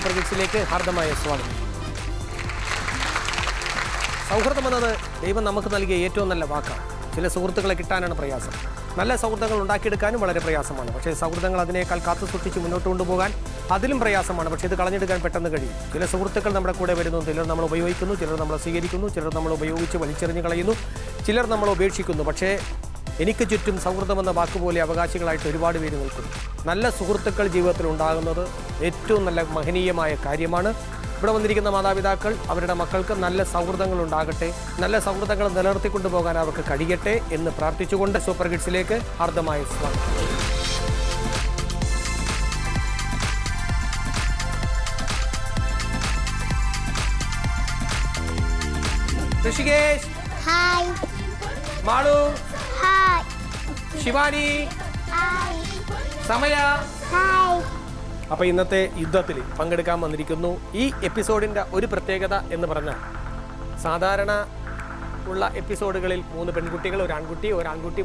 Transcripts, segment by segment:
Super കിഡ്സിലേക്ക് ഹാർദമായ സ്വാഗതം. സൗഹൃദം എന്നത് ദൈവം നമുക്ക് നൽകിയ ഏറ്റവും നല്ല വാക്കാണ്. ചില സുഹൃത്തുക്കളെ കിട്ടാനാണ് പ്രയാസം. നല്ല സൗഹൃദങ്ങൾ ഉണ്ടാക്കിയെടുക്കാനും വളരെ പ്രയാസമാണ്. പക്ഷേ സൗഹൃദങ്ങൾ അതിനേക്കാൾ കാത്തു സൂക്ഷിച്ച് മുന്നോട്ട് കൊണ്ടുപോകാൻ അതിലും പ്രയാസമാണ്. പക്ഷേ ഇത് കളഞ്ഞെടുക്കാൻ പെട്ടെന്ന് കഴിയും. ചില സുഹൃത്തുക്കൾ നമ്മുടെ കൂടെ വരുന്നു. ചിലർ നമ്മൾ ഉപയോഗിക്കുന്നു, ചിലർ നമ്മൾ സ്വീകരിക്കുന്നു, ചിലർ നമ്മൾ ഉപയോഗിച്ച് വലിച്ചെറിഞ്ഞ് കളയുന്നു, ചിലർ നമ്മൾ ഉപേക്ഷിക്കുന്നു. പക്ഷേ എനിക്ക് ചുറ്റും സൗഹൃദമെന്ന വാക്കുപോലെ അവകാശികളായിട്ട് ഒരുപാട് പേര് നിൽക്കുന്നു. നല്ല സുഹൃത്തുക്കൾ ജീവിതത്തിൽ ഉണ്ടാകുന്നത് ഏറ്റവും നല്ല മഹനീയമായ കാര്യമാണ്. ഇവിടെ വന്നിരിക്കുന്ന മാതാപിതാക്കൾ അവരുടെ മക്കൾക്ക് നല്ല സൗഹൃദങ്ങൾ ഉണ്ടാകട്ടെ, നല്ല സൗഹൃദങ്ങൾ നിലനിർത്തിക്കൊണ്ടു പോകാൻ അവർക്ക് കഴിയട്ടെ എന്ന് പ്രാർത്ഥിച്ചുകൊണ്ട് സൂപ്പർ കിഡ്സിലേക്ക് ഹാർദമായ സ്വാഗതം. Rishikesh, hi. Malu, hi. Shivani, hi. സമയ. ഹായ്. അപ്പോൾ ഇന്നത്തെ യുദ്ധത്തിൽ പങ്കെടുക്കാൻ വന്നിരിക്കുന്നു. ഈ എപ്പിസോഡിൻ്റെ ഒരു പ്രത്യേകത എന്ന് പറഞ്ഞാൽ സാധാരണ ഉള്ള എപ്പിസോഡുകളിൽ 3 പെൺകുട്ടികൾ, ഒരു ആൺകുട്ടി,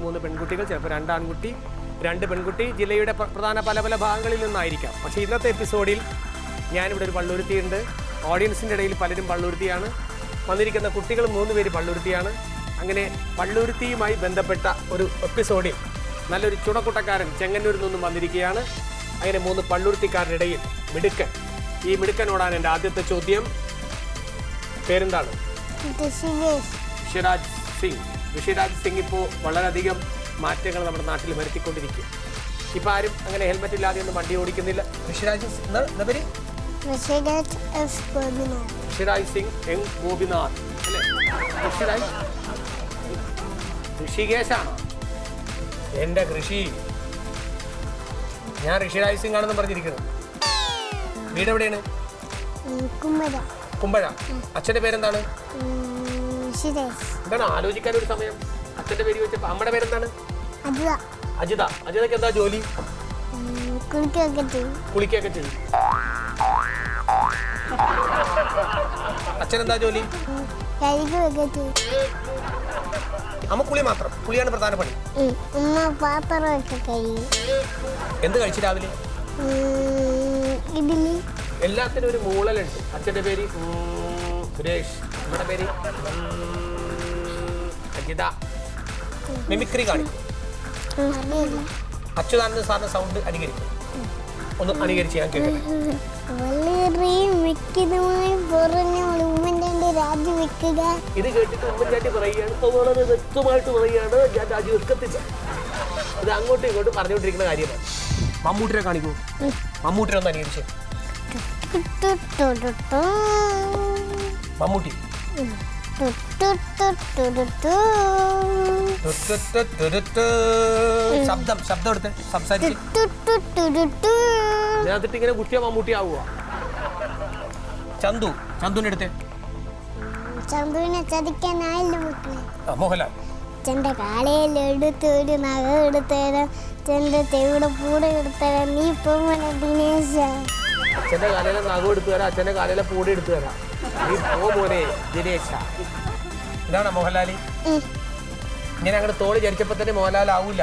3 പെൺകുട്ടികൾ, ചിലപ്പോൾ 2 ആൺകുട്ടി 2 പെൺകുട്ടി, ജില്ലയുടെ പ്രധാന പല പല ഭാഗങ്ങളിൽ നിന്നായിരിക്കാം. പക്ഷേ ഇന്നത്തെ എപ്പിസോഡിൽ ഞാനിവിടെ ഒരു പള്ളുരുത്തിയുണ്ട്. ഓഡിയൻസിൻ്റെ ഇടയിൽ പലരും പള്ളുരുത്തിയാണ്. വന്നിരിക്കുന്ന കുട്ടികൾ 3 പേര് പള്ളുരുത്തിയാണ്. അങ്ങനെ പള്ളുരുത്തിയുമായി ബന്ധപ്പെട്ട ഒരു എപ്പിസോഡിൽ നല്ലൊരു ചുണക്കുട്ടക്കാരൻ ചെങ്ങന്നൂരിൽ നിന്നും വന്നിരിക്കുകയാണ്. അങ്ങനെ 3 പള്ളുരുത്തിക്കാരുടെ ഇടയിൽ മിടുക്കൻ. ഈ മിടുക്കനോടാണ് എൻ്റെ ആദ്യത്തെ ചോദ്യം. പേരെന്താണ്? ഋഷിരാജ് സിംഗ്. ഋഷിരാജ് സിംഗ് ഇപ്പോൾ വളരെയധികം മാറ്റങ്ങൾ നമ്മുടെ നാട്ടിൽ വരുത്തിക്കൊണ്ടിരിക്കുക. ഇപ്പം ആരും അങ്ങനെ ഹെൽമെറ്റ് ഇല്ലാതെ ഒന്നും വണ്ടി ഓടിക്കുന്നില്ല. ഋഷിരാജ് സിംഗ് എൻ ഗോപിനാഥ് അല്ലേ? ഋഷികേശാണോ? എൻ്റെ കൃഷി. ഞാൻ ഋഷിരാജ് സിംഗ് ആണെന്ന് പറഞ്ഞിരിക്കുന്നത്. വീട് എവിടെയാണ്? കുമ്പഴ. അച്ഛൻ്റെ പേരെന്താണ്? എന്താണ് ആലോചിക്കാൻ ഒരു സമയം? അച്ഛൻ്റെ പേര് ചോദിച്ചപ്പോൾ അമ്മയുടെ പേരെന്താണ്? അജിത. അജിതക്ക് എന്താ ജോലി? കുളിക്കൊക്കെ ചെയ്യും. അച്ഛനെന്താ ജോലി? അമ്മ കുളി മാത്രം. കുളിയാണ് പ്രധാന പണി. എന്ത് കഴിച്ചു രാവിലെ? എല്ലാത്തിനും ഒരു മൂളലുണ്ട്. അച്ഛൻ്റെ പേര് സുരേഷ്, നമ്മുടെ പേര് അജിത. മിമിക്രി കാണിക്കും. അച്യുതാനന്ദ സാറിന് സൗണ്ട് അനുകരിക്കും. ഒന്ന് അനുകരിച്ച് ഞാൻ കേൾക്കട്ടെ. ഇത് കേട്ടിട്ട് ഉമ്മൻചാണ്ടി പറയുകയാണ്, വളരെ വ്യക്തമായിട്ട് പറയുകയാണ്, ഞാൻ രാജിവെക്കത്തില്ല. അത് അങ്ങോട്ടും ഇങ്ങോട്ടും പറഞ്ഞുകൊണ്ടിരിക്കുന്ന കാര്യമാണ്. മമ്മൂട്ടിനെ കാണിക്കൂ. മമ്മൂട്ടിനെ ഒന്ന് അനുകരിച്ച്. മമ്മൂട്ടി. ശബ്ദം എടുത്ത് സംസാരിച്ച് അതിനകത്തിട്ട് ഇങ്ങനെ കുട്ടിയ മമ്മൂട്ടി ആവുക. ചന്തുവിനെ എടുത്ത്. മോഹൻലാൽ. ചെന്റെ കാലയിൽ എടുത്ത് ഒരു നഗ എടുത്തേരാ, ചെന്റെ തെവിടെ പൂടെ എടുത്തേരാ, നീ പോമനെ ദിനേശ. അച്ഛൻ്റെ കാലയിലെ നഖം എടുത്തു തരാം, അച്ഛൻ്റെ കാലയിലെ പൂടെ എടുത്തു തരാം, നീ പോ മോനെ ദിനേശ. ഇതാണ് മോഹൻലാലി. ഇങ്ങനെ അങ്ങോട്ട് തോളി ചരിച്ചപ്പോൾ തന്നെ മോഹൻലാൽ ആവൂല.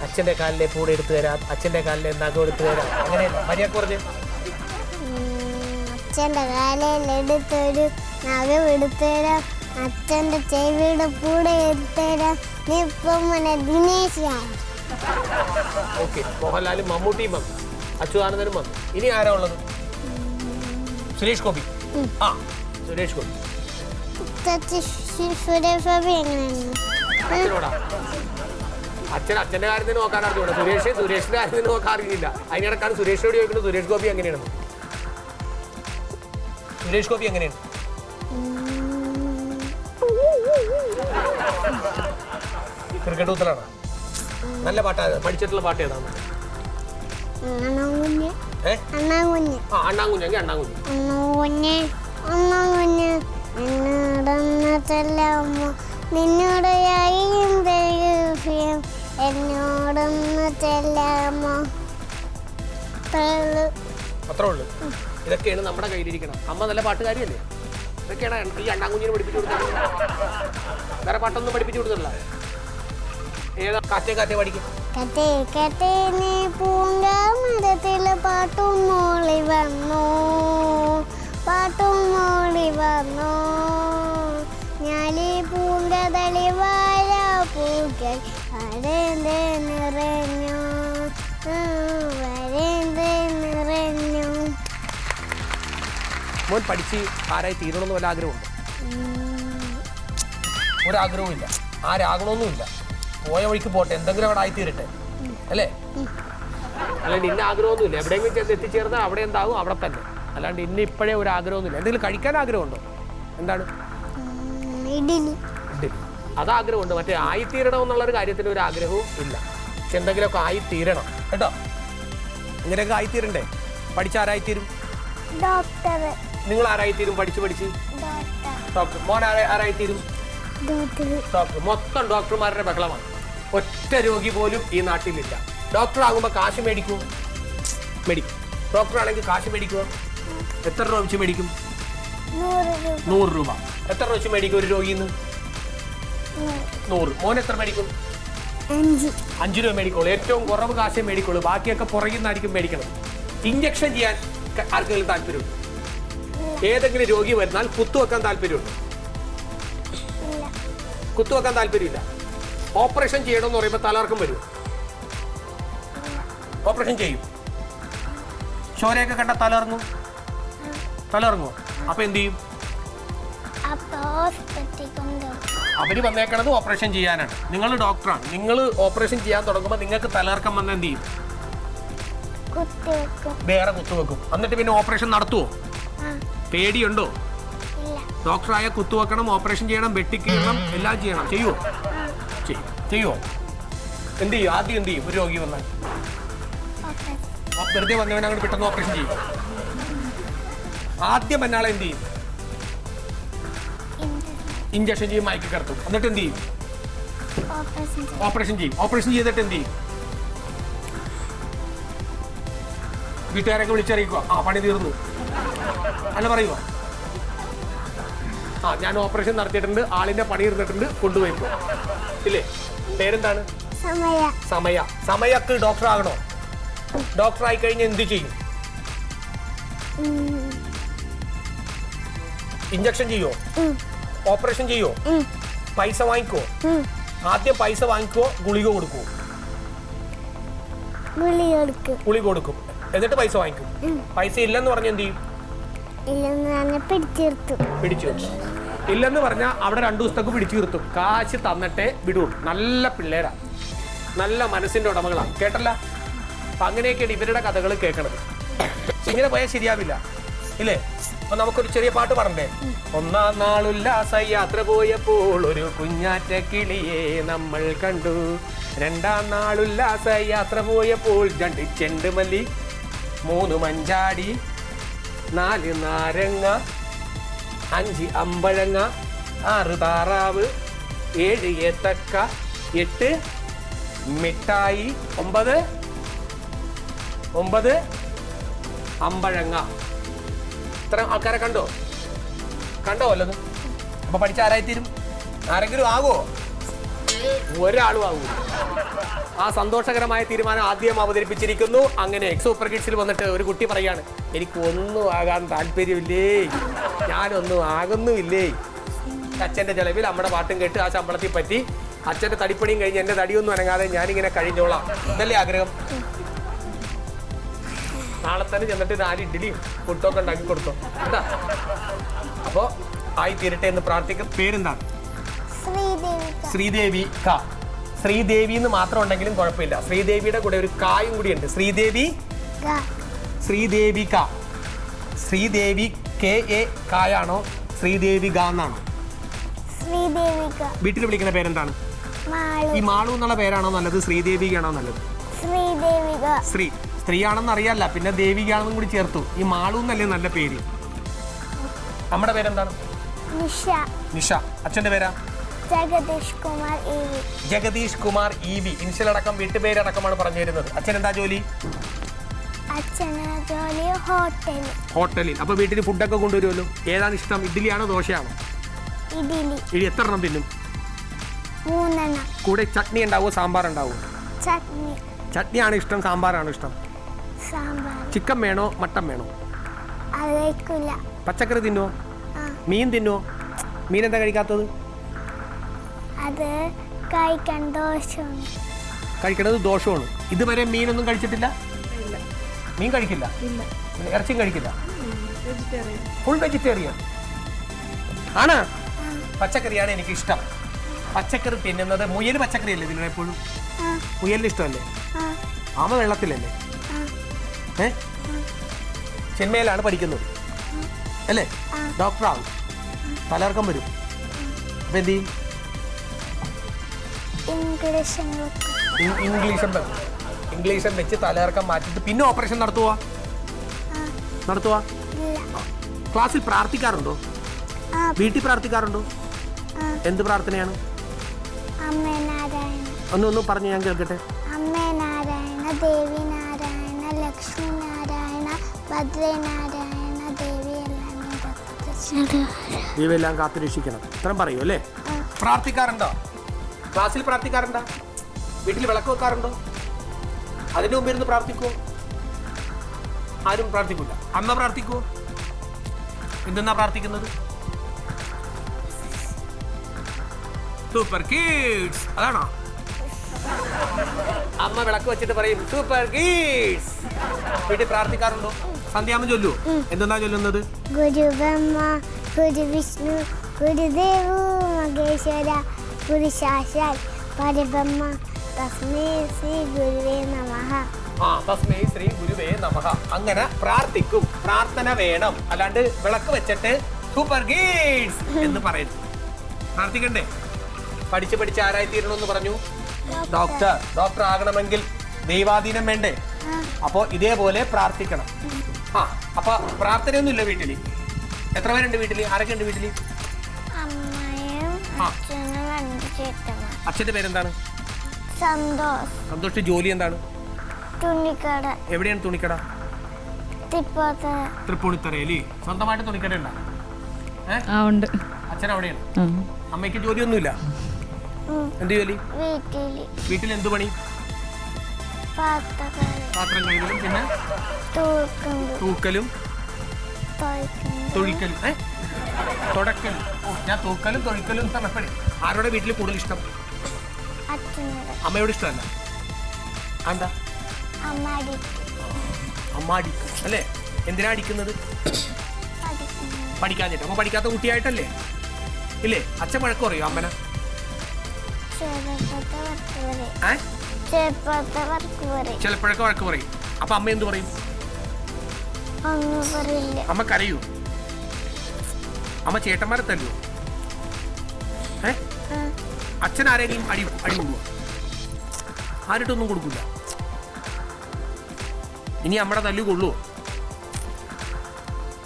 അച്ഛൻ്റെ കാലിലെ പൂടെ എടുത്തു തരാം, അച്ഛൻ്റെ കാലിലെ നഖം എടുത്തു തരാം, അങ്ങനെയല്ല മര്യാദ പറഞ്ഞ്. അച്ഛൻ്റെ കാലയിൽ എടുത്തൊരു നഖം എടുത്തുതരാം, അച്ഛൻ്റെ ചെവിയുടെ പൂടെ എടുത്തുതരാം, നീ പോമനെ ദിനേശ. ഓക്കെ, മോഹൻലാലും മമ്മൂട്ടിയും വന്നു, അച്യുതാനന്ദനും വന്നു. ഇനി ആരാ ഉള്ളത്? സുരേഷ് ഗോപി. ആ, സുരേഷ് ഗോപി. അച്ഛനോടാ? അച്ഛൻ്റെ കാര്യത്തിന് നോക്കാൻ അറിഞ്ഞൂടാ. സുരേഷിന്റെ കാര്യത്തിന് നോക്കാൻ അറിയില്ല. അതിനിടക്കാണ് സുരേഷിനോട് ചോദിക്കുന്നത് സുരേഷ് ഗോപി എങ്ങനെയാണ്. സുരേഷ് ഗോപി എങ്ങനെയാണ്? ക്രിക്കറ്റ് കൂത്തലാണ്. നല്ല പാട്ടാണ്. പഠിച്ചിട്ടുള്ള പാട്ട് ഏതാണ്? അണ്ണാങ്കുഞ്ഞ്. അത്രേ ഉള്ളൂ. ഇതൊക്കെയാണ് നമ്മുടെ കയ്യിലിരിക്കണം. അമ്മ നല്ല പാട്ടുകാരിയല്ലേ? ഇതൊക്കെയാണ് ഈ അണ്ണാങ്കുഞ്ഞിനെ പഠിപ്പിച്ചു കൊടുത്തത്. വേറെ പാട്ടൊന്നും പഠിപ്പിച്ചു കൊടുത്തില്ല. ഏതാ? കാറ്റേ പഠിക്കും. പൂങ്കാമരത്തിലെ പാട്ടും മോളി വന്നു വളർന്നു ഞാലി പൂങ്കതളി വാഴ പൂക്കൾ വരേന്ത് നിറഞ്ഞു വരേന്ത് നിറഞ്ഞു. മോൻ പഠിച്ച് ആരായി തീരണമെന്ന് വല്ല ആഗ്രഹമുണ്ടോ? ഒരാഗ്രഹവും ഇല്ല, ആരാകണമെന്നുമില്ല. പോയ വഴിക്ക് പോട്ടെ, എന്തെങ്കിലും അവിടെ ആയിത്തീരട്ടെ അല്ലേ? അല്ലാണ്ട് ഇന്ന ആഗ്രഹമൊന്നുമില്ല. എവിടെയെങ്കിലും ചെന്ന് എത്തിച്ചേർന്നാൽ അവിടെ എന്താകും അവിടെ തന്നെ. അല്ലാണ്ട് ഇന്ന ഇപ്പോഴേ ഒരു ആഗ്രഹമൊന്നുമില്ല. എന്തെങ്കിലും കഴിക്കാൻ ആഗ്രഹമുണ്ടോ? എന്താണ്? ഇഡ്ഡലി. അതാഗ്രഹമുണ്ട്. മറ്റേ ആയിത്തീരണം എന്നുള്ളൊരു കാര്യത്തിന് ഒരു ആഗ്രഹവും ഇല്ല. പക്ഷെ എന്തെങ്കിലുമൊക്കെ ആയിത്തീരണം കേട്ടോ. ഇങ്ങനെയൊക്കെ ആയിത്തീരണ്ടേ? പഠിച്ചാരായിത്തീരും? ഡോക്ടർ. നിങ്ങൾ ആരായിത്തീരും പഠിച്ച്? ഡോക്ടർ. മോൻ ആരായിത്തീരും? ഡോക്ടർ. മൊത്തം ഡോക്ടർമാരുടെ ബഹളമാണ്. ഒറ്റ രോഗി പോലും ഈ നാട്ടിലില്ല. ഡോക്ടർ ആകുമ്പോൾ കാശ് മേടിക്കും. ഡോക്ടർ ആണെങ്കിൽ കാശ് മേടിക്കുമോ? എത്ര രൂപ വെച്ച് മേടിക്കും? 100 രൂപ. എത്ര രൂപ വെച്ച് മേടിക്കും ഒരു രോഗിന്ന്? 100. മോൻ എത്ര മേടിക്കും? 5 രൂപ മേടിക്കുള്ളൂ. ഏറ്റവും കുറവ് കാശേ മേടിക്കുള്ളൂ. ബാക്കിയൊക്കെ പുറകിൽ നിന്നായിരിക്കും മേടിക്കണം. ഇഞ്ചക്ഷൻ ചെയ്യാൻ ആർക്കെങ്കിലും താല്പര്യമുണ്ട്? ഏതെങ്കിലും രോഗി വരുന്നാൽ കുത്തുവെക്കാൻ താല്പര്യമുണ്ട്? കുത്തുവെക്കാൻ താല്പര്യമില്ല. ഓപ്പറേഷൻ ചെയ്യണമെന്ന് പറയുമ്പോൾ തലകറക്കം വരും. ഓപ്പറേഷൻ ചെയ്യും. ചോരയൊക്കെ കണ്ട തലകറങ്ങുമോ? അപ്പൊ എന്ത് ചെയ്യും? അവര് വന്നേക്കണത് ഓപ്പറേഷൻ ചെയ്യാനാണ്. നിങ്ങൾ ഡോക്ടറാണ്. നിങ്ങൾ ഓപ്പറേഷൻ ചെയ്യാൻ തുടങ്ങുമ്പോൾ നിങ്ങൾക്ക് തലകറക്കം വന്നാൽ എന്ത് ചെയ്യും? വേറെ കുത്തുവെക്കും. എന്നിട്ട് പിന്നെ ഓപ്പറേഷൻ നടത്തുവോ? പേടിയുണ്ടോ? ഡോക്ടറായ കുത്തുവെക്കണം, ഓപ്പറേഷൻ ചെയ്യണം, വെട്ടിക്കീറണം, എല്ലാം ചെയ്യണം. ചെയ്യുവോ? ചെയ്യുവോ? എന്ത് ചെയ്യും? ആദ്യം എന്ത് ചെയ്യും? ഒരു രോഗി വന്നാൽ വെറുതെ വന്നവൻ അങ്ങോട്ട് പെട്ടെന്ന് ഓപ്പറേഷൻ ചെയ്യും. ആദ്യം എന്നാളെ എന്ത് ചെയ്യും? ഇഞ്ചക്ഷൻ ചെയ്യും, മയക്കി കിടത്തും. എന്നിട്ട് എന്ത് ചെയ്യും? ഓപ്പറേഷൻ ചെയ്യും. ഓപ്പറേഷൻ ചെയ്തിട്ട് എന്ത് ചെയ്യും? വീട്ടുകാരൊക്കെ വിളിച്ചറിയിക്കുക, പണി തീർന്നു അല്ല പറയുമോ? ഞാൻ ഓപ്പറേഷൻ നടത്തിയിട്ടുണ്ട്, ആളിന്റെ പണി ഇരുന്നിട്ടുണ്ട്, കൊണ്ടുപോയിപ്പോ ഇല്ലേ? പേരെന്താണ്? സമയക്ക് ഡോക്ടർ ആകണോ? ഡോക്ടർ ആയി കഴിഞ്ഞാൽ എന്ത് ചെയ്യും? ഇഞ്ചക്ഷൻ ചെയ്യോ? ഓപ്പറേഷൻ ചെയ്യോ? പൈസ വാങ്ങിക്കോ? ആദ്യം പൈസ വാങ്ങിക്കോ, ഗുളിക കൊടുക്കുവോ? ഗുളിക കൊടുക്കും. എന്നിട്ട് പൈസ വാങ്ങിക്കും. പൈസ ഇല്ലെന്ന് പറഞ്ഞ എന്ത് ചെയ്യും? പിടിച്ചു. ഇല്ലെന്ന് പറഞ്ഞാൽ അവിടെ 2 ദിവസത്തേക്ക് പിടിച്ചു നിർത്തും. കാശ് തന്നിട്ടേ വിടുള്ളൂ. നല്ല പിള്ളേരാ, നല്ല മനസ്സിന്റെ ഉടമകളാണ്. കേട്ടല്ല? അപ്പൊ അങ്ങനെയൊക്കെയാണ് ഇവരുടെ കഥകൾ കേൾക്കണത്. ഇങ്ങനെ പോയാൽ ശരിയാവില്ല ഇല്ലേ? അപ്പൊ നമുക്കൊരു ചെറിയ പാട്ട് പറഞ്ഞേ. ഒന്നാം നാളുല്ലാസ യാത്ര പോയപ്പോൾ ഒരു കുഞ്ഞാറ്റ കിളിയെ നമ്മൾ കണ്ടു. 2ാം നാളുല്ലാസ യാത്ര പോയപ്പോൾ 2 ചെണ്ടുമല്ലി, 3 മഞ്ചാടി, 4 നാരങ്ങ, 5 അമ്പഴങ്ങ, 6 താറാവ്, 7 ഏത്തക്ക, 8 മിഠായി, 9 അമ്പഴങ്ങ. ഇത്ര ആൾക്കാരെ കണ്ടോ വല്ലതും? അപ്പൊ പഠിച്ച ആരായിത്തീരും? ആരെങ്കിലും ആകുമോ? ഒരാളും ആകും. ആ സന്തോഷകരമായ തീരുമാനം ആദ്യം അവതരിപ്പിച്ചിരിക്കുന്നു. അങ്ങനെ സൂപ്പർ കിഡ്സിൽ വന്നിട്ട് ഒരു കുട്ടി പറയാണ്, എനിക്കൊന്നും ആകാൻ താല്പര്യമില്ലേ, ഞാനൊന്നും ആകുന്നുമില്ലേ. അച്ഛൻ്റെ ചെലവിൽ നമ്മുടെ പാട്ടും കേട്ട് ആ ശമ്പളത്തിൽ പറ്റി അച്ഛൻ്റെ തടിപ്പണിയും കഴിഞ്ഞ് എൻ്റെ തടിയൊന്നും അനങ്ങാതെ ഞാനിങ്ങനെ കഴിഞ്ഞോളാം. ഇതല്ലേ ആഗ്രഹം? നാളെ തന്നെ ചെന്നിട്ട് 4 ഇഡ്ഡലിയും പുട്ടൊക്കെ ഉണ്ടാക്കി കൊടുത്തോ കേട്ടാ. അപ്പോൾ ആയി തീരട്ടെ എന്ന് പ്രാർത്ഥിക്കും. പേരെന്താണ്? ശ്രീദേവിക. ശ്രീദേവി എന്ന് മാത്രം ഉണ്ടെങ്കിലും കുഴപ്പമില്ല. ശ്രീദേവിയുടെ കൂടെ ഒരു കായും കൂടിയുണ്ട്. ശ്രീദേവിക. ശ്രീദേവി KA കായാണോ ശ്രീദേവിക എന്നാണോ? വീട്ടിൽ വിളിക്കുന്ന പേരെന്താണ്? ഈ മാളു എന്നുള്ള പേരാണോ നല്ലത്, ശ്രീദേവികയാണോ നല്ലത്? സ്ത്രീയാണെന്ന് അറിയാല്ല, പിന്നെ ദേവികയാണെന്നും കൂടി ചേർത്തു. ഈ മാളു എന്നല്ലേ നല്ല പേര്. നമ്മുടെ പേരെന്താണ്? നിഷ. അച്ഛന്റെ പേരാ? ജഗദീഷ് കുമാർ EV. ഇൻഷ്യലടക്കം വീട്ടുപേരടക്കമാണ് പറഞ്ഞു തരുന്നത്. അച്ഛൻ എന്താ ജോലി? ഹോട്ടലിൽ. അപ്പൊ വീട്ടിൽ ഫുഡൊക്കെ കൊണ്ടുവരുമല്ലോ. ഏതാണ് ഇഷ്ടം? ഇഡ്ഡലിയാണോ ദോശയാണോ? ഇഡ്ഡലി. എത്ര എണ്ണം തിന്നും? 3 എണ്ണം. കൂടെ ചട്നി ഉണ്ടാവോ സാമ്പാർ ഉണ്ടാവോ? ചട്നിയാണ് ഇഷ്ടം, സാമ്പാറാണോ ഇഷ്ടം? ചിക്കൻ വേണോ മട്ടൻ വേണോ? പച്ചക്കറി തിന്നോ? മീൻ തിന്നുമോ? മീൻ എന്താ കഴിക്കാത്തത്? അത് കഴിക്കാൻ ദോഷമാണ്. കഴിക്കണത് ദോഷമാണ്. ഇതുവരെ മീനൊന്നും കഴിച്ചിട്ടില്ല? മീൻ കഴിക്കില്ല, ഇറച്ചിയും കഴിക്കില്ല, ഫുൾ വെജിറ്റേറിയൻ ആണ്. പച്ചക്കറിയാണ് എനിക്ക് ഇഷ്ടം. പച്ചക്കറി തിന്നുന്നത്. മുയൽ പച്ചക്കറി അല്ലേ തിന്നണ എപ്പോഴും? മുയലിന് ഇഷ്ടമല്ലേ? ആമ വെള്ളത്തിലല്ലേ? ചെന്മയിലാണ് പഠിക്കുന്നത് അല്ലേ? ഡോക്ടറാവും, തലകറക്കം വരും, അപ്പൊ എന്ത് ചെയ്യും? ഇംഗ്ലീഷും വെച്ച് തലകറക്കം മാറ്റിട്ട് പിന്നെ ഓപ്പറേഷൻ നടത്തുവാ? ക്ലാസ്സിൽ പ്രാർത്ഥിക്കാറുണ്ടോ? വീട്ടിൽ പ്രാർത്ഥിക്കാറുണ്ടോ? എന്ത് പ്രാർത്ഥനയാണ്? ഒന്നും പറഞ്ഞു ഞാൻ കേൾക്കട്ടെ. അമ്മേ നാരായണ, ദേവി നാരായണ, ലക്ഷ്മി നാരായണ, ഭദ്രനാരായണ, ദൈവമെല്ലാം കാത്തുരക്ഷിക്കണം. ഇത്രയും പറയൂ അല്ലേ? പ്രാർത്ഥിക്കാറുണ്ടോ? ക്ലാസ്സിൽ പ്രാർത്ഥിക്കാറുണ്ടോ? വീട്ടിൽ വിളക്ക് വെക്കാറുണ്ടോ? അതിന് മുമ്പ് ഇരുന്ന് പ്രാർത്ഥിക്കുമോ? ആരും പ്രാർത്ഥിക്കില്ല. അമ്മ പ്രാർത്ഥിക്കുമോ? എന്തെന്നാ പ്രാർത്ഥിക്കുന്നത്? സൂപ്പർ കിഡ്സ് അതാണോ? അമ്മ വിളക്ക് വെച്ചിട്ട് പറയും സൂപ്പർ കിഡ്സ്. വീട്ടിൽ പ്രാർത്ഥിക്കാറുണ്ടോ? സന്ധ്യാമം ചൊല്ലുവോ? എന്തെന്നാ ചൊല്ലുന്നത്? ഗുരു ബ്രഹ്മ, ഗുരു വിഷ്ണു, ഗുരുദേവോ മഹേശ്വര, ഗുരു സാക്ഷാൽ പരബ്രഹ്മ, തസ്മൈ ശ്രീ ഗുരുവേ നമഃ. തസ്മൈ ശ്രീ ഗുരുവേ നമഃ. അങ്ങനെ പ്രാർത്ഥിക്കും. പ്രാർത്ഥന വേണം, അല്ലാണ്ട് വിളക്ക് വെച്ചിട്ട് സൂപ്പർ കിഡ്സ് എന്ന് പറയുന്നു. പ്രാർത്ഥിക്കണ്ടേ? പഠിച്ച് ആരായി തീരണമെന്ന് പറഞ്ഞു? ഡോക്ടർ ആകണമെങ്കിൽ ദൈവാധീനം വേണ്ടേ? അപ്പോ ഇതേപോലെ പ്രാർത്ഥിക്കണം. അപ്പൊ പ്രാർത്ഥനയൊന്നും ഇല്ല വീട്ടില്? എത്ര പേരുണ്ട് വീട്ടില്? ആരൊക്കെ ഉണ്ട് വീട്ടില്? അച്ഛന്റെ പേരെന്താണ്? സന്തോഷ്. ജോലി എന്താണ്? തുണിക്കട. എവിടെയാണ് തുണിക്കട? തൃപ്പൂണിത്തറയില്. സ്വന്തമായിട്ട് തുണിക്കട ഉണ്ടോ? ഉണ്ട്. അച്ഛൻ അവിടെയാണ്. അമ്മയ്ക്ക് ജോലിയൊന്നുമില്ല? എന്ത് ജോലി? വീട്ടിൽ എന്ത് പണി? പാത്രം കഴുകലും പിന്നെ തൂക്കലും തൊഴിക്കലും. തുടക്കലും. ഞാൻ തൂക്കലും തൊഴിക്കലും പറഞ്ഞപ്പോഴേ ആരോടെ വീട്ടിൽ കൂടുതൽ ഇഷ്ടം? അമ്മയോട് ഇഷ്ടമല്ല? എന്താ? അമ്മ അടിക്കും അല്ലേ? എന്തിനാ അടിക്കുന്നത്? പഠിക്കാഞ്ഞിട്ട്. അമ്മ പഠിക്കാത്ത കുട്ടിയായിട്ടല്ലേ? ഇല്ലേ? അച്ഛൻ വഴക്ക് പറയോ അമ്മനെ? ചിലപ്പോഴൊക്കെ വഴക്ക് പറയും. അപ്പൊ അമ്മ എന്ത് പറയും? അമ്മ കരയൂ? അമ്മ ചേട്ടന്മാരെ തല്ലുവോ? അച്ഛൻ ആരെങ്കിലും അടി കൊടുക്കുക? ആരിട്ടൊന്നും കൊടുക്കില്ല. ഇനി അമ്മയുടെ തല്ലു കൊള്ളുവോ?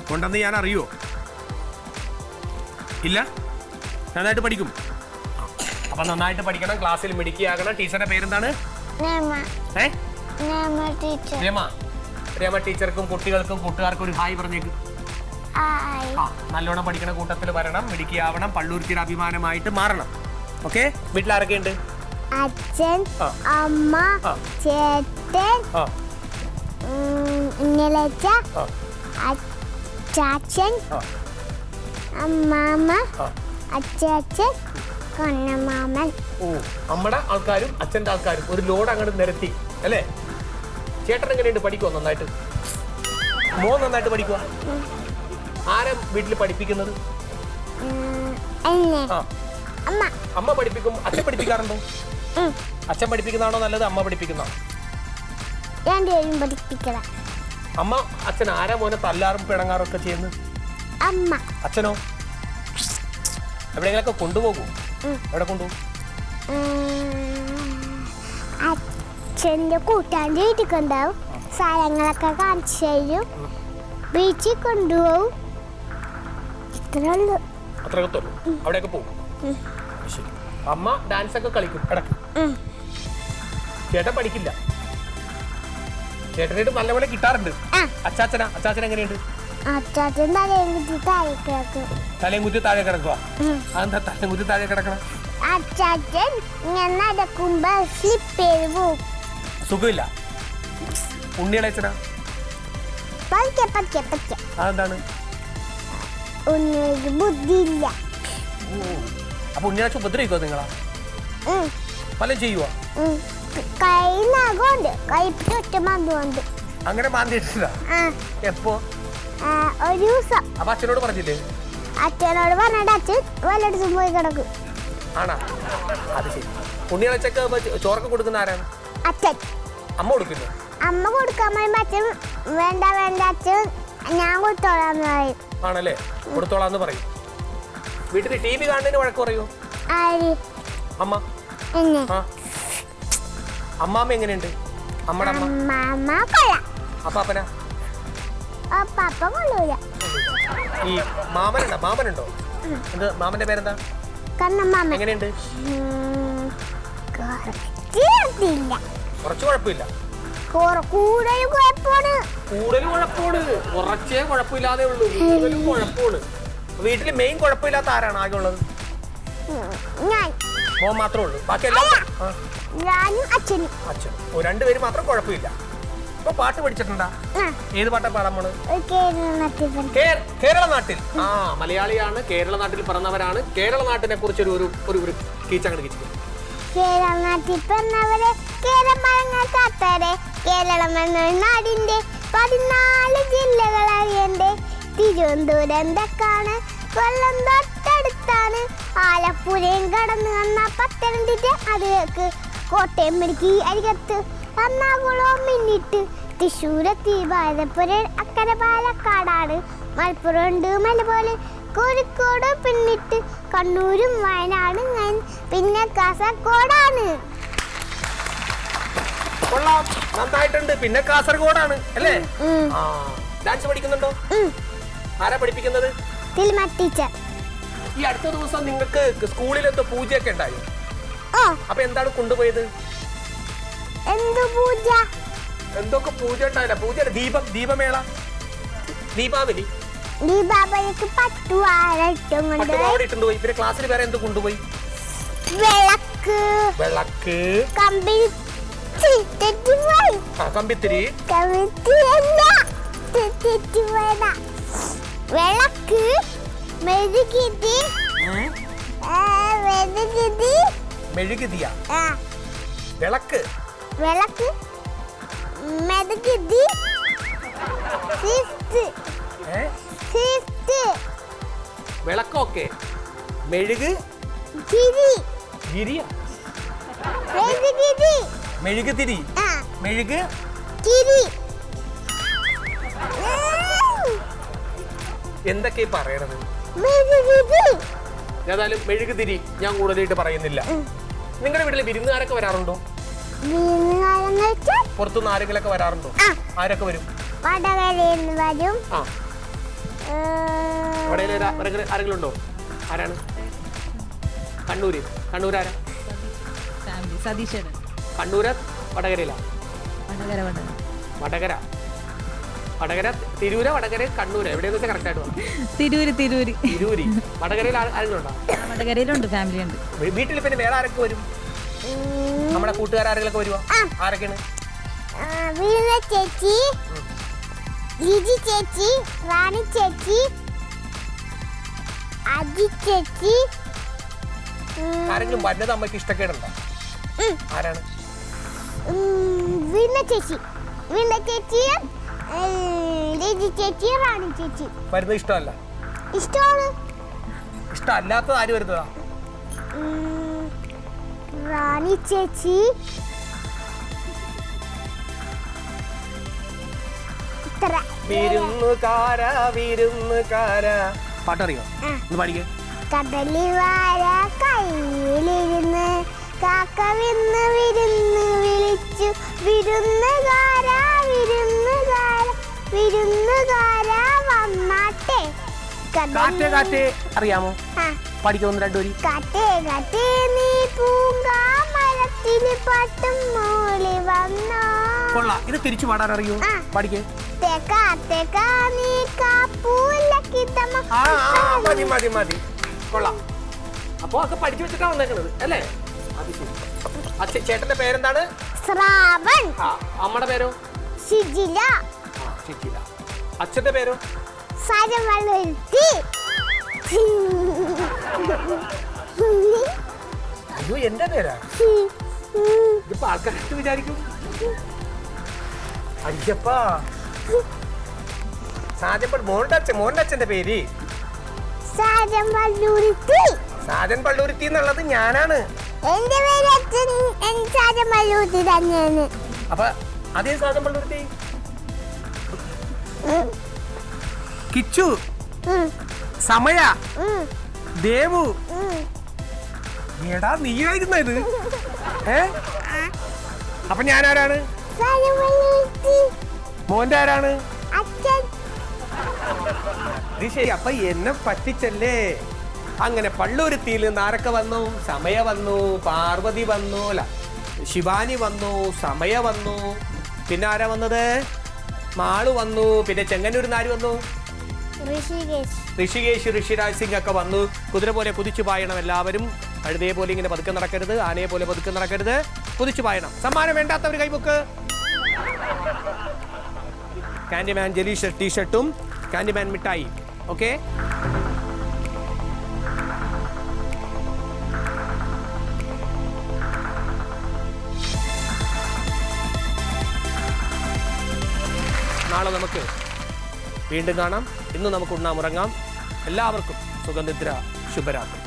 കൊണ്ടെന്ന് ഞാൻ അറിയോ? ഇല്ല. നന്നായിട്ട് പഠിക്കും. അപ്പൊ നന്നായിട്ട് പഠിക്കണം, ക്ലാസ്സിൽ മിടുക്കിയാകണം. ടീച്ചറുടെ പേരെന്താണ്? രമ ടീച്ചർക്കും കുട്ടികൾക്കും കൂട്ടുകാർക്കും ഒരു ഹായ് പറഞ്ഞേക്ക്. നല്ലോണം പഠിക്കണ കൂട്ടത്തിൽ വരണം, മിടുക്കിയാവണം, പള്ളൂർത്തിയുടെ അഭിമാനമായിട്ട് മാറണം. ഓക്കെ? വീട്ടിൽ ആരൊക്കെ ഉണ്ട്? അച്ഛൻ, അമ്മ, ചേട്ടൻ, ചാച്ചൻ, അമ്മാമ്മ, അച്ചാച്ചൻ, കൊന്നമാമൻ. അമ്മയുടെ ആൾക്കാരും അച്ഛൻ്റെ ആൾക്കാരും ഒരു ലോഡ് അങ്ങോട്ട് നിരത്തി അല്ലേ? ചേട്ടൻ എങ്ങനെയുണ്ട്? പഠിക്കുമോ നന്നായിട്ട്? മോൻ നന്നായിട്ട് പഠിക്കുക? ആരാ വീട്ടിൽ പഠിപ്പിക്കുന്നത്? അമ്മ പഠിപ്പിക്കും. അച്ഛൻ പഠിപ്പിക്കാറുണ്ടോ? അച്ഛൻ പഠിപ്പിക്കുന്നതാണോ നല്ലത്, അമ്മ പഠിപ്പിക്കുന്നതാണോ? അമ്മ. അച്ഛൻ ആരാ മോനെ തല്ലാറും പിണങ്ങാറും ഒക്കെ ചെയ്യുന്നത്? അമ്മ. അച്ഛനോ? എവിടെയെങ്കിലൊക്കെ കൊണ്ടുപോകൂ? എവിടെ കൊണ്ടുപോകും? അച്ഛൻ്റെ കൂട്ടാൻ്റെ വീട്ടിൽ ഉണ്ടാവും, സ്ഥലങ്ങളൊക്കെ കാണിച്ചു തരും, ബീച്ചിൽ കൊണ്ടുപോകും. അത്രയൊക്കെ അവിടെയൊക്കെ പോകും. അമ്മ ഡാൻസ് ഒക്കെ കളിക്കും ഇടയ്ക്ക്. ചേട്ടൻ പഠിക്കില്ല. ചേട്ടനായിട്ട് നല്ലപോലെ കിട്ടാറുണ്ട്. അച്ചാച്ചൻ എങ്ങനെയുണ്ട്? അച്ചാച്ചൻ തലയും കുത്തി താഴെ കിടക്കുക. അതെന്താ തലയും കുത്തി താഴെ കിടക്കണം? അച്ചാച്ചൻ ഞാൻ നടക്കുമ്പോ സ്ലിപ്പ് ചെയ്ത് പോകും. സുഖമില്ല. ഉണ്ണിയുടെ അച്ഛനാ? അതെന്താണ്? ഉണ്ണിക്ക് ബുദ്ധിയില്ല. അപ്പൊ ഉണ്ണിയാഴ്ച ഉപദ്രവിക്കോ നിങ്ങളാ? പലതും ചെയ്യുവോ? കൈ നഖമുണ്ട്, കൈപ്പിട്ട് ഒറ്റ മന്തുണ്ട്. അങ്ങനെ മാന്തിയിട്ടില്ല? എപ്പോ? ഒരു ദിവസം. അപ്പൊ അച്ഛനോട് പറഞ്ഞില്ലേ? അച്ഛനോട് പറഞ്ഞിട്ട് അച്ഛൻ വല്ലയിടത്തും പോയി കിടക്കും. ആണാ? അത് ശരി. ഉണ്ണിയാഴ്ചക്ക് ചോറൊക്കെ കൊടുക്കുന്ന ആരാണ്? അച്ഛൻ. അമ്മ കൊടുക്കില്ലേ? അമ്മ കൊടുക്കാൻ പറയുമ്പോ അച്ഛൻ വേണ്ട വേണ്ട അച്ഛൻ ഞാൻ കൊടുത്തോളാന്ന് പറയും. ആണല്ലേ? കൊടുത്തോളാന്ന് പറയും. വീട്ടിൽ ടി വി കാണുന്നതിന് വഴക്ക് പറയൂ? ആര്? അമ്മ. അമ്മാമ്മ എങ്ങനെയുണ്ട്? അമ്മയുടെ അമ്മ കൊള്ളാം. അപ്പാപ്പന? പപ്പ കൊള്ളൂല. ഈ മാമനുണ്ടോ? എന്ത് മാമന്റെ പേരെന്താ? കണ്ണമ്മാമൻ. എങ്ങനെയുണ്ട്? കുറച്ച് കുഴപ്പമില്ല. കൂടുതൽ കുഴപ്പമാണ്. കുറച്ചേ കുഴപ്പമില്ലാതെ ഉള്ളൂ. കൂടുതലും കുഴപ്പമാണ്. വീട്ടില് മെയിൻ കുഴപ്പമില്ലാത്ത ആരാണ് ആകെ ഉള്ളത്? ഞാൻ. മോൻ മാത്രമേ ഉള്ളൂ? ബാക്കി എല്ലാം ഞാനും അച്ഛനും. രണ്ടുപേരും മാത്രം കുഴപ്പമില്ല. ഇപ്പൊ പാട്ട് പഠിച്ചിട്ടുണ്ടാ? ഏത് പാട്ടാ പാടാൻ പോണ്? കേരള നാട്ടിൽ. മലയാളിയാണ്, കേരള നാട്ടിൽ പിറന്നവരാണ്. കേരള നാട്ടിനെ കുറിച്ച് ഒരു കീച്ചങ്ങട് കീച്ചു. കേരള നാട്ടിൽ പിറന്നവരെ, കേരളമഴങ്ങാത്തവരെ, കേരളം എന്ന നാടിന്റെ 14 ജില്ലകൾ അറിയണ്ടേ. തിരുവനന്തപുരം തെക്കാണ്, കൊല്ലം തൊട്ടടുത്താണ്, ആലപ്പുഴയും കടന്നു വന്ന പത്തനംതിട്ട അതിലേക്ക്, കോട്ടയം ഇടുക്കി അരികത്ത്, എറണാകുളം മിന്നിട്ട്, തൃശ്ശൂരെത്തി ഭാരതപ്പുര അക്കരെ പാലക്കാടാണ്, മലപ്പുറം ഉണ്ട് മലപോലെ, കോഴിക്കോട് പിന്നിട്ട്, കണ്ണൂരും വയനാടും പിന്നെ കാസർഗോഡാണ്. കൊള്ളാം, നന്നായിട്ടുണ്ട്. പിന്നെ കാസർഗോഡാണ് അല്ലേ? ഡാൻസ് പഠിക്കുന്നുണ്ടോ? ആരാ പഠിപ്പിക്കുന്നത്? ടീച്ചർ. ഈ അടുത്ത ദിവസം നിങ്ങൾക്ക് സ്കൂളിൽ എന്തോ പൂജയൊക്കെ ഉണ്ടായി. അപ്പൊ എന്താണ് കൊണ്ടുപോയത്? എന്തൊക്കെ പൂജ ഉണ്ടായില്ല? പൂജ ദീപമേള, ദീപാവലി. ദീപാവലിക്ക് പട്ടുപാവടിട്ടുപോയി. പിന്നെ ക്ലാസ്സിൽ വേറെ എന്ത് കൊണ്ടുപോയി? വിളക്ക്, കമ്പിത്തിരി, വിളക്ക്, മെഴുകുതിയ, വിളക്ക്, വിളക്ക്, മെഴുകുതി, വിളക്കൊക്കെ, മെഴുക് ഗിരിയ, മെഴുകുതിരി, മെഴുക് എന്തൊക്കെയാ പറയണത്? ഏതായാലും മെഴുകുതിരി ഞാൻ കൂടുതലായിട്ട് പറയുന്നില്ല. നിങ്ങളുടെ വീട്ടില് വിരുന്നുകാരൊക്കെ വരാറുണ്ടോ? പുറത്തുനിന്ന് ആരെങ്കിലൊക്കെ വരാറുണ്ടോ? ആരൊക്കെ വരും? ആരെങ്കിലും ഉണ്ടോ? ആരാണ്? കണ്ണൂരാരാ? കണ്ണൂര് വടകരയില? വടകര, തിരൂര, വടകര, കണ്ണൂര്, എവിടെയെന്ന് വെച്ചാൽ കറക്റ്റ് ആയിട്ട് പറഞ്ഞു. തിരൂര്. വടകരയിൽ ആരെങ്കിലും ഉണ്ടോ? വടകരയിലുണ്ട്, ഫാമിലി ഉണ്ട്. വീട്ടിൽ പിന്നെ വേറെ ആരൊക്കെ വരും? നമ്മുടെ കൂട്ടുകാരെങ്കിലൊക്കെ വരുവോ? ആരൊക്കെയാണ്? ചേച്ചി, ലിജി ചേച്ചി, റാണി ചേച്ചി, അജി ചേച്ചി. ആരെങ്കിലും വന്നത് അമ്മയ്ക്ക് ഇഷ്ടക്കേടുണ്ടോ? ആരാണ്? വീണ ചേച്ചി, ലിജി ചേച്ചി, റാണി ചേച്ചി. വരുന്നത് ഇഷ്ടമല്ല? ഇഷ്ടമാണ്. ഇഷ്ടമല്ലാത്തത് ആര് വരുന്നതാ? റാണി ചേച്ചി, പാട്ടറിയോ? പാടിക്കേ. കടലിൽ വാഴ കയ്യിലിരുന്ന് കാക്ക വിരുന്ന് വിളിച്ചു, വിരുന്നുകാരാ വന്നാട്ടെ. കാറ്റേ അറിയാമോ? പഠിക്കുന്നു രണ്ടുപേരും. കാറ്റേ നീ പൂങ്കാമരത്തിൽ പട്ടും മൂളി വന്നോ. കൊള്ളാം. ഇത് തിരിച്ചു പാടാൻ അറിയോ? പഠിക്കേ. മതി. കൊള്ളാം. അപ്പൊ ഒക്കെ പഠിച്ചു വെച്ചിട്ടാ വന്നേക്കണത് അല്ലേ? ചേട്ടന്റെ പേരെന്താണ്? ശ്രാവൺ. അമ്മയുടെ പേരോ? ഷിജില. അച്ഛന്റെ പേരോ? സരവളത്തി. അയ്യോ എന്റെ പേരാ ഇതിപ്പോ ആൾക്കാർക്ക് വിചാരിക്കും അയ്യപ്പ സാജൻ മോന്റെ അച്ഛന്റെ പേര് സാജൻ പള്ളുരുത്തി. സാജൻ പള്ളൂരുത്തി എന്നുള്ളത് ഞാനാണ്. എന്റെ പേര് അച്ഛൻ സാജൻ പള്ളുരുത്തി തന്നെയാണ്. അപ്പൊ അതേ സാജൻ പള്ളൂരുത്തി കിച്ചു, സമയ, ദേവു. എടാ നീയായിരുന്ന ഇത്? അപ്പൊ ഞാനാരാണ്? സാജൻ പള്ളുരുത്തി. മോന്റെ ആരാണ്? അച്ഛൻ. ഇത് ശരി. അപ്പൊ എന്നെ പറ്റിച്ചല്ലേ? അങ്ങനെ പള്ളൂരുത്തിയിൽ നിന്ന് ആരൊക്കെ വന്നു? സമയ വന്നു, പാർവതി വന്നു, അല്ല ശിവാനി വന്നു, സമയ വന്നു, പിന്നെ ആരാ വന്നത്? മാളു വന്നു, പിന്നെ ചെങ്ങന്നൂരിൽ നിന്ന് ആര് വന്നു? ഋഷികേശ്, ഋഷിരാജ് സിംഗ് ഒക്കെ വന്നു. കുതിര പോലെ കുതിച്ചു പായണം എല്ലാവരും. കഴുതയെ പോലെ ഇങ്ങനെ പതുക്കെ നടക്കരുത്, ആനയെ പോലെ പതുക്കെ നടക്കരുത്, കുതിച്ചു പായണം. സമ്മാനം വേണ്ടാത്തവർ കൈബുക്ക്. കാൻഡിമാൻ ജെലി ടീഷർട്ടും കാൻഡിമാൻ മിഠായി. ഓക്കെ, നാളെ നമുക്ക് വീണ്ടും കാണാം. ഇന്ന് നമുക്ക് ഉണ്ണാമുറങ്ങാം. എല്ലാവർക്കും സുഖനിദ്ര, ശുഭരാത്രി.